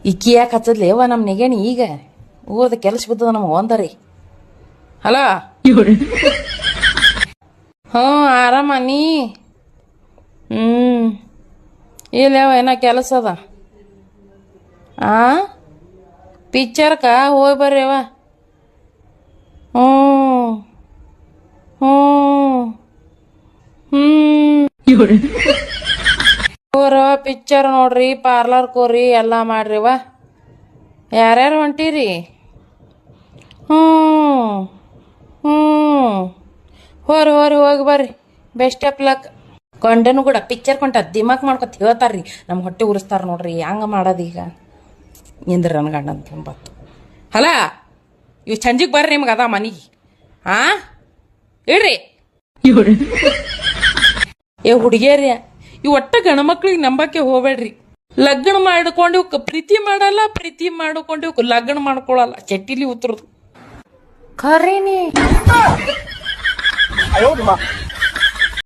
ಇಕ್ಕಿ ಯಾಕೆ ಹಚ್ಚದ್ಲೇವ ನಮ್ಮ ನೆಗೇಣಿ ಈಗ ಓದ ಕೆಲಸ ಬಿದ್ದದ ನಮಗೆ ಒಂದರಿ. ಹಲೋ ಹ್ಞೂ ಆರಾಮ ನೀ? ಇಲ್ಲವ ಏನೋ ಕೆಲಸ ಅದ. ಪಿಕ್ಚರ್ಕ ಹೋಗಿ ಬರ್ರಿ ಅವ. ಹ್ಞೂ ಹ್ಞೂ ಹೋರವ ಪಿಕ್ಚರ್ ನೋಡ್ರಿ, ಪಾರ್ಲರ್ಗೆ ಹೋರಿ, ಎಲ್ಲ ಮಾಡ್ರಿವ. ಯಾರ್ಯಾರು ಹೊಂಟೀರಿ? ಹ್ಞೂ ಹ್ಞೂ ಹೋರಿ ಹೋರಿ ಹೋಗಿ ಬರ್ರಿ. Best of luck. ಕೊಂಡನು ಕೂಡ ಪಿಕ್ಚರ್ ಕೊಂಟ ದಿಮಾಕ್ ಮಾಡ್ಕೊತ ಹೇಳ್ತಾರ್ರಿ, ನಮ್ಮ ಹೊಟ್ಟೆ ಉರಿಸ್ತಾರ ನೋಡ್ರಿ. ಹಂಗ ಮಾಡೋದೀಗ ನಿಂದ್ರಿ ನನ್ನ ಗಂಡನ ತುಂಬತ್ತು. ಹಲ ಇವು ಸಂಜಿಗೆ ಬರ್ರಿ, ನಿಮ್ಗೆ ಅದ ಮನಿಗೆ. ಇಡ್ರಿ ಏ ಹುಡುಗಿಯರಿ, ಇವು ಒಟ್ಟ ಗಣಮಕ್ಳಿಗೆ ನಂಬಕ್ಕೆ ಹೋಗ್ಬೇಡ್ರಿ. ಲಗ್ನ ಮಾಡ್ಕೊಂಡು ಇವಕ್ಕೆ ಪ್ರೀತಿ ಮಾಡಲ್ಲ, ಪ್ರೀತಿ ಮಾಡ್ಕೊಂಡು ಇವಕ್ಕೆ ಲಗ್ನ ಮಾಡ್ಕೊಳಲ್ಲ. ಚಟ್ಟಿಲಿ ಉತ್ತರದು ಖರೀನಿ.